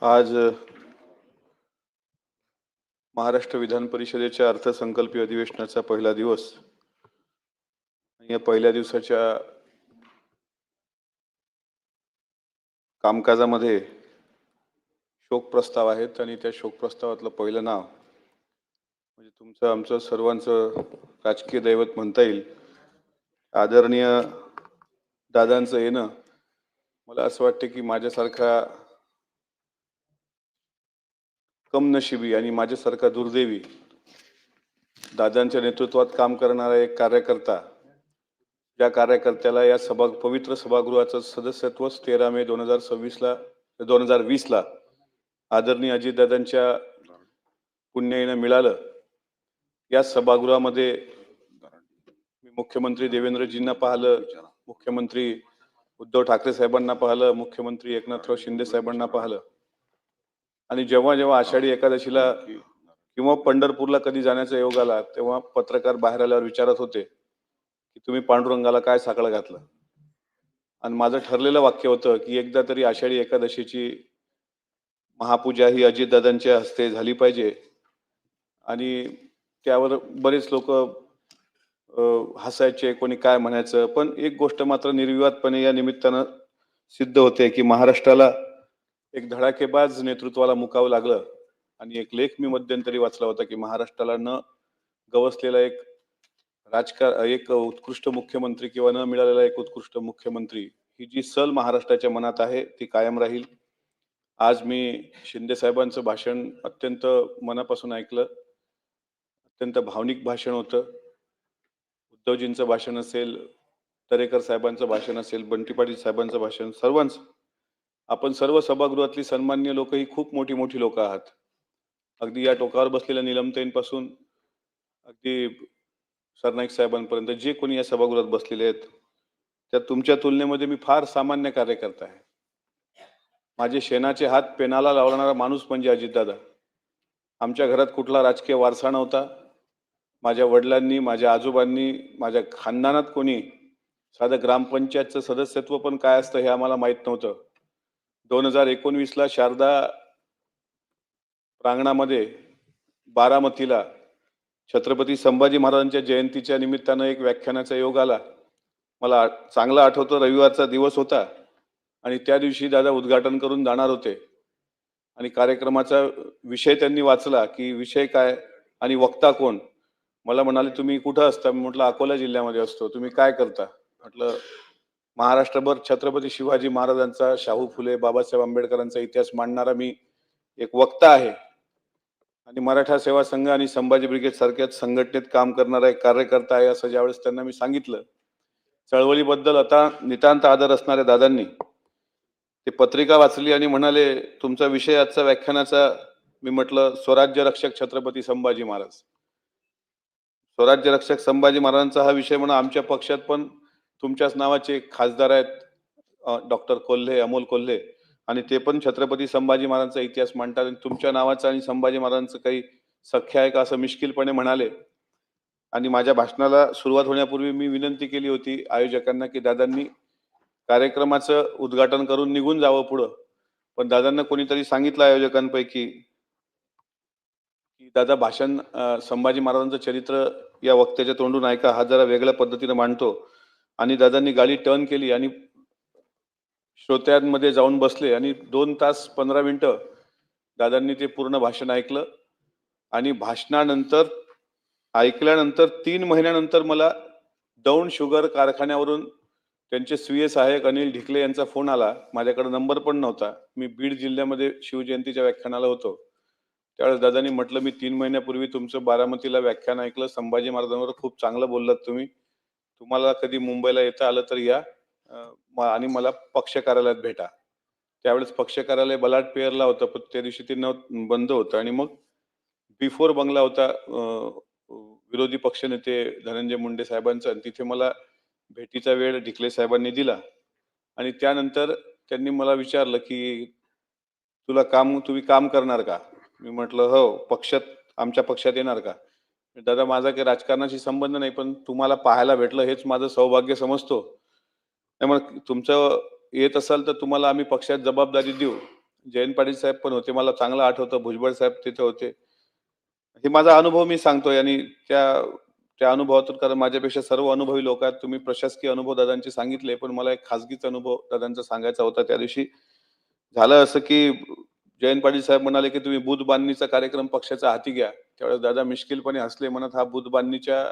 आज महाराष्ट्र विधान परिषदेच्या अर्थसंकल्पीय अधिवेशनाचा पहिला दिवस. या पहिल्या दिवसाच्या कामकाजामध्ये शोक प्रस्ताव आहेत आणि त्या शोक प्रस्तावातलं पहिलं नाव म्हणजे तुमचं आमचं सर्वांचं राजकीय दैवत म्हणता येईल आदरणीय दादांचं येणं. मला असं वाटतं की माझ्यासारखा कमनशिबी आणि माझ्यासारखा दुर्दैवी दादांच्या नेतृत्वात काम करणारा एक कार्यकर्ता, या कार्यकर्त्याला या पवित्र सभागृहाचं सदस्यत्वच 13 मे 2020ला आदरणीय अजितदादांच्या पुण्याईनं मिळालं. या सभागृहामध्ये मी मुख्यमंत्री देवेंद्रजींना पाहिलं, मुख्यमंत्री उद्धव ठाकरे साहेबांना पाहिलं, मुख्यमंत्री एकनाथराव शिंदे साहेबांना पाहिलं. आणि जेव्हा जेव्हा आषाढी एकादशीला किंवा पंढरपूरला कधी जाण्याचा योग आला तेव्हा पत्रकार बाहेर आल्यावर विचारत होते की तुम्ही पांडुरंगाला काय साकडं घातलं. आणि माझं ठरलेलं वाक्य होतं की एकदा तरी आषाढी एकादशीची महापूजा ही अजितदादांच्या हस्ते झाली पाहिजे. आणि त्यावर बरेच लोक हसायचे, कोणी काय म्हणायचं, पण एक गोष्ट मात्र निर्विवादपणे या निमित्तानं सिद्ध होते की महाराष्ट्राला एक धडाकेबाज नेतृत्वाला मुकावं लागलं. आणि एक लेख मी मध्यंतरी वाचला होता की महाराष्ट्राला न गवसलेला एक उत्कृष्ट मुख्यमंत्री किंवा न मिळालेला एक उत्कृष्ट मुख्यमंत्री, ही जी सल महाराष्ट्राच्या मनात आहे ती कायम राहील. आज मी शिंदे साहेबांचं भाषण अत्यंत मनापासून ऐकलं. अत्यंत भावनिक भाषण होतं. उद्धवजींचं भाषण असेल, दरेकर साहेबांचं भाषण असेल, बंटी पाटील साहेबांचं भाषण, सर्वांचं. आपण सर्व सभागृहातली सन्माननीय लोक ही खूप मोठी मोठी लोक आहात. अगदी या टोकावर बसलेल्या नीलमताईंपासून अगदी सरनाईक साहेबांपर्यंत जे कोणी या सभागृहात बसलेले आहेत त्या तुमच्या तुलनेमध्ये मी फार सामान्य कार्यकर्ता आहे. माझे शेणाचे हात पेनाला लावणारा माणूस म्हणजे अजितदादा. आमच्या घरात कुठला राजकीय वारसा नव्हता. माझ्या वडिलांनी, माझ्या आजोबांनी, माझ्या खानदानात कोणी साधं ग्रामपंचायतचं सदस्यत्व पण काय असतं हे आम्हाला माहित नव्हतं. 2019ला शारदा प्रांगणामध्ये बारामतीला छत्रपती संभाजी महाराजांच्या जयंतीच्या निमित्तानं एक व्याख्यानाचा योग आला. मला चांगलं आठवतं, रविवारचा दिवस होता आणि त्या दिवशी दादा उद्घाटन करून जाणार होते. आणि कार्यक्रमाचा विषय त्यांनी वाचला की विषय काय आणि वक्ता कोण. मला म्हणाले तुम्ही कुठं असता. मी म्हटलं अकोला जिल्ह्यामध्ये असतो. तुम्ही काय करता. म्हटलं महाराष्ट्रभर छत्रपती शिवाजी महाराजांचा, शाहू फुले, बाबासाहेब आंबेडकरांचा इतिहास मांडणारा मी एक वक्ता आहे आणि मराठा सेवा संघ आणि संभाजी ब्रिगेड सारख्या संघटनेत काम करणारा एक कार्यकर्ता आहे असं ज्यावेळेस त्यांना मी सांगितलं. चळवळीबद्दल आता नितांत आदर असणाऱ्या दादांनी ते पत्रिका वाचली आणि म्हणाले तुमचा विषय आजचा व्याख्यानाचा. मी म्हटलं स्वराज्य रक्षक छत्रपती संभाजी महाराज. स्वराज्य रक्षक संभाजी महाराजांचा हा विषय म्हणून आमच्या पक्षात पण तुमच्याच नावाचे खासदार आहेत, डॉक्टर कोल्हे, अमोल कोल्हे, आणि ते पण छत्रपती संभाजी महाराजांचा इतिहास मांडतात आणि तुमच्या नावाचं आणि संभाजी महाराजांचं काही सख्य आहे का असं मिश्किलपणे म्हणाले. आणि माझ्या भाषणाला सुरुवात होण्यापूर्वी मी विनंती केली होती आयोजकांना की दादांनी कार्यक्रमाचं उद्घाटन करून निघून जावं पुढं. पण दादांना कोणीतरी सांगितलं आयोजकांपैकी की दादा भाषण संभाजी महाराजांचं चरित्र या वक्त्याच्या तोंडून ऐका, हा जरा वेगळ्या पद्धतीने मांडतो. आणि दादांनी गाडी टर्न केली आणि श्रोत्यांमध्ये जाऊन बसले आणि 2 तास 15 मिनिटं दादांनी ते पूर्ण भाषण ऐकलं. आणि भाषणानंतर ऐकल्यानंतर 3 महिन्यानंतर मला दौंड शुगर कारखान्यावरून त्यांचे स्वीय सहाय्यक अनिल ढिकले यांचा फोन आला. माझ्याकडे नंबर पण नव्हता. मी बीड जिल्ह्यामध्ये शिवजयंतीच्या व्याख्यानाला होतो. त्यावेळेस दादांनी म्हटलं मी 3 महिन्यापूर्वी तुमचं बारामतीला व्याख्यान ऐकलं. संभाजी महाराजांवर खूप चांगलं बोललात तुम्ही. तुम्हाला कधी मुंबईला येता आलं तर या आणि मला पक्ष कार्यालयात भेटा. त्यावेळेस पक्ष कार्यालय बलाट पेअरला होतं, पण त्या दिवशी ते बंद होतं. आणि मग बिफोर बंगला होता विरोधी पक्षनेते धनंजय मुंडे साहेबांचा, आणि तिथे मला भेटीचा वेळ ढिकले साहेबांनी दिला. आणि त्यानंतर त्यांनी मला विचारलं की तुम्ही काम करणार का. मी म्हटलं हो, आमच्या पक्षात येणार का. दादा माझा काही राजकारणाशी संबंध नाही, पण तुम्हाला पाहायला भेटलं हेच माझं सौभाग्य समजतो. त्यामुळे तुमचं येत असाल तर तुम्हाला आम्ही पक्षात जबाबदारी देऊ. जयंत पाटील साहेब पण होते. मला चांगलं आठवतं भुजबळ साहेब तिथे होते. हे माझा अनुभव मी सांगतोय आणि त्या त्या अनुभवातून, कारण माझ्यापेक्षा सर्व अनुभवी लोक आहेत. तुम्ही प्रशासकीय अनुभव दादांचे सांगितले, पण मला एक खाजगीच अनुभव दादांचा सांगायचा होता. त्या दिवशी झालं असं, की जयंत पाटील साहेब म्हणाले, की "तुम्ही बूथ बांधणीचा कार्यक्रम पक्षाच्या हाती घ्या." त्यावेळेस दादा मिश्किलपणे हसले, म्हणत, "हा बूथ बांधणीच्या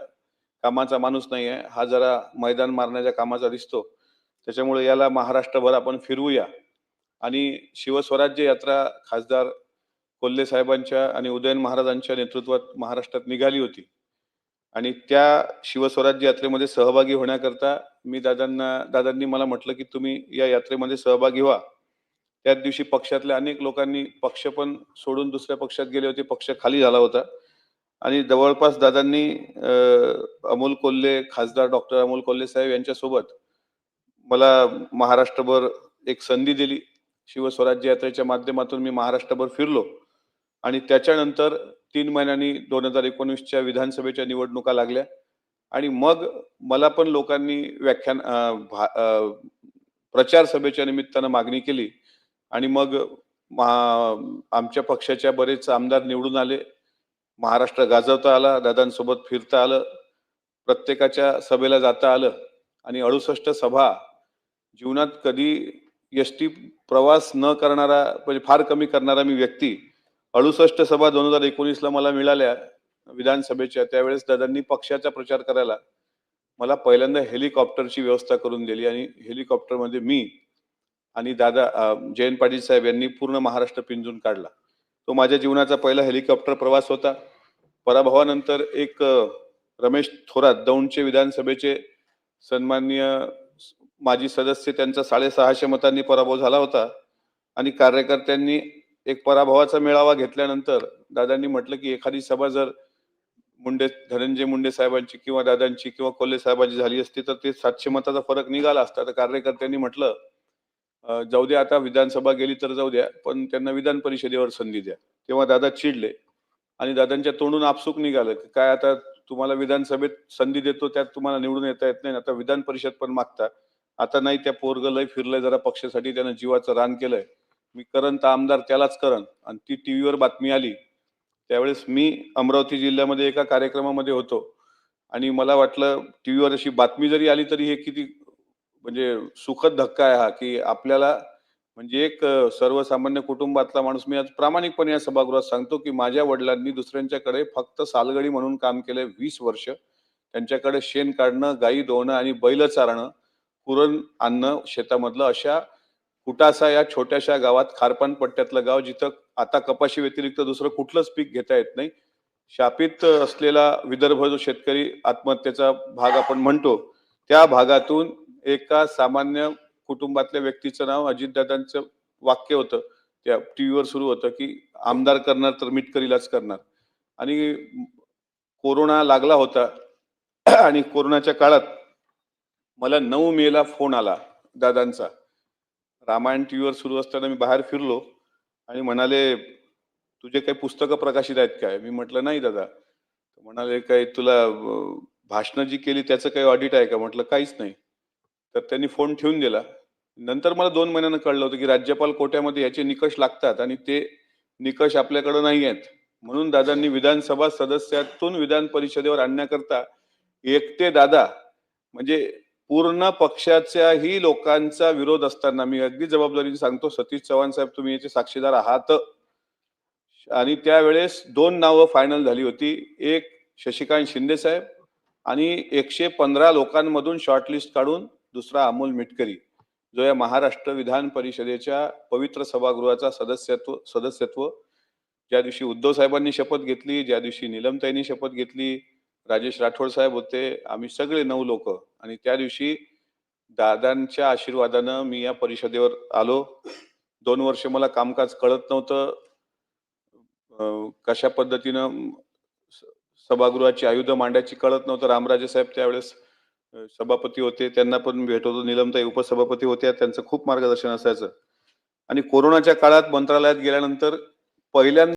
कामाचा माणूस नाहीये. हा जरा मैदान मारण्याच्या कामाचा दिसतो. त्याच्यामुळे याला महाराष्ट्रभर आपण फिरवूया." आणि शिवस्वराज्य यात्रा खासदार कोल्हे साहेबांच्या आणि उदयन महाराजांच्या नेतृत्वात महाराष्ट्रात निघाली होती. आणि त्या शिवस्वराज्य यात्रेमध्ये सहभागी होण्याकरता दादांनी मला म्हटलं, की "तुम्ही या यात्रेमध्ये सहभागी व्हा." त्याच दिवशी पक्षातल्या अनेक लोकांनी पक्ष पण सोडून दुसऱ्या पक्षात गेले होते. पक्ष खाली झाला होता. आणि जवळपास दादांनी अमोल कोल्हे, खासदार डॉक्टर अमोल कोल्हे साहेब यांच्यासोबत मला महाराष्ट्रभर एक संधी दिली. शिवस्वराज्य यात्रेच्या माध्यमातून मी महाराष्ट्रभर फिरलो आणि त्याच्यानंतर 3 महिन्यांनी 2019च्या विधानसभेच्या निवडणुका लागल्या आणि मग मला पण लोकांनी प्रचार सभेच्या निमित्तानं मागणी केली आणि मग आमच्या पक्षाच्या बरेच आमदार निवडून आले. महाराष्ट्र गाजवता आला, दादांसोबत फिरता आलं, प्रत्येकाच्या सभेला जाता आलं आणि 68 सभा. जीवनात कधी एसटी प्रवास न करणारा, म्हणजे फार कमी करणारा मी व्यक्ती. 68 सभा 2019ला मला मिळाल्या विधानसभेच्या. त्यावेळेस दादांनी पक्षाचा प्रचार करायला मला पहिल्यांदा हेलिकॉप्टरची व्यवस्था करून दिली आणि हेलिकॉप्टरमध्ये मी आणि जयंत पाटील साहेब यांनी पूर्ण महाराष्ट्र पिंजून काढला. तो माझ्या जीवनाचा पहिला हेलिकॉप्टर प्रवास होता. पराभवानंतर रमेश थोरात दौंडचे विधानसभेचे सन्माननीय माजी सदस्य, त्यांचा 650 मतांनी पराभव झाला होता आणि कार्यकर्त्यांनी एक पराभवाचा मेळावा घेतल्यानंतर दादांनी म्हटलं, की एखादी सभा जर धनंजय मुंडे साहेबांची किंवा दादांची किंवा कोल्हे साहेबांची झाली असती तर ते 700 मताचा फरक निघाला असता. तर कार्यकर्त्यांनी म्हटलं, जाऊ द्या, आता विधानसभा गेली तर जाऊ द्या, पण त्यांना विधान परिषदेवर संधी द्या." तेव्हा दादा चिडले आणि दादांच्या तोंडून आपसूक निघालं, की "काय आता तुम्हाला विधानसभेत संधी देतो, त्यात तुम्हाला निवडून येता येत नाही, आता विधान परिषद पण मागता. आता नाही, त्या पोरगं लय फिरलंय जरा पक्षासाठी, त्यानं जीवाचं रान केलंय. मी करन तर आमदार त्यालाच करन." आणि ती टीव्हीवर बातमी आली. त्यावेळेस मी अमरावती जिल्ह्यामध्ये एका कार्यक्रमामध्ये होतो आणि मला वाटलं टीव्हीवर अशी बातमी जरी आली तरी हे किती म्हणजे सुखद धक्का आहे हा, की आपल्याला म्हणजे एक सर्वसामान्य कुटुंबातला माणूस. मी आज प्रामाणिकपणे या सभागृहात सांगतो, की माझ्या वडिलांनी दुसऱ्यांच्याकडे फक्त सालगडी म्हणून काम केलंय 20 वर्ष. त्यांच्याकडे शेण काढणं, गायी धुवणं आणि बैल चारणं, पुरण आणणं शेतामधलं, अशा कुटासा या छोट्याशा गावात, खारपान पट्ट्यातलं गाव, जिथं आता कपाशी व्यतिरिक्त दुसरं कुठलंच पीक घेता येत नाही. शापित असलेला विदर्भ, जो शेतकरी आत्महत्येचा भाग आपण म्हणतो, त्या भागातून एका सामान्य कुटुंबातल्या व्यक्तीचं नाव, अजितदादांचं वाक्य होतं, त्या टीव्हीवर सुरू होतं, की "आमदार करणार तर मिटकरीलाच करणार." आणि कोरोना लागला होता आणि कोरोनाच्या काळात मला 9 मेला फोन आला दादांचा. रामायण टीव्हीवर सुरू असताना मी बाहेर फिरलो आणि म्हणाले, "तुझे काही पुस्तकं प्रकाशित आहेत काय?" मी म्हटलं, "नाही दादा." तर म्हणाले, "काय तुला भाषणं जी केली त्याचं काही ऑडिट आहे का?" म्हटलं, "काहीच नाही." तर त्यांनी फोन ठेवून दिला. नंतर मला 2 महिन्यानं कळलं होतं, की राज्यपाल कोट्यामध्ये याचे निकष लागतात आणि ते निकष आपल्याकडे नाही आहेत. म्हणून दादांनी विधानसभा सदस्यातून विधान परिषदेवर आणण्याकरता एकटे दादा, म्हणजे पूर्ण पक्षाच्याही लोकांचा विरोध असताना, मी अगदी जबाबदारीने सांगतो, सतीश चव्हाण साहेब तुम्ही याचे साक्षीदार आहात, आणि त्यावेळेस 2 नावं फायनल झाली होती. एक शशिकांत शिंदे साहेब आणि 115 लोकांमधून शॉर्टलिस्ट काढून दुसरा अमोल मिटकरी, जो या महाराष्ट्र विधान परिषदेच्या पवित्र सभागृहाचा सदस्यत्व ज्या दिवशी उद्धव साहेबांनी शपथ घेतली, ज्या दिवशी नीलमताईंनी शपथ घेतली, राजेश राठोड साहेब होते, आम्ही सगळे 9 लोक, आणि त्या दिवशी दादांच्या आशीर्वादानं मी या परिषदेवर आलो. 2 वर्ष मला कामकाज कळत नव्हतं. कशा पद्धतीनं सभागृहाची आयुध मांडायची कळत नव्हतं. रामराजे साहेब त्यावेळेस सभापती होते, त्यांना पण भेट होतो. नीलमताई उपसभापती होत्या, त्यांचं खूप मार्गदर्शन असायचं. आणि कोरोनाच्या काळात मंत्रालयात गेल्यानंतर पहिल्यांदा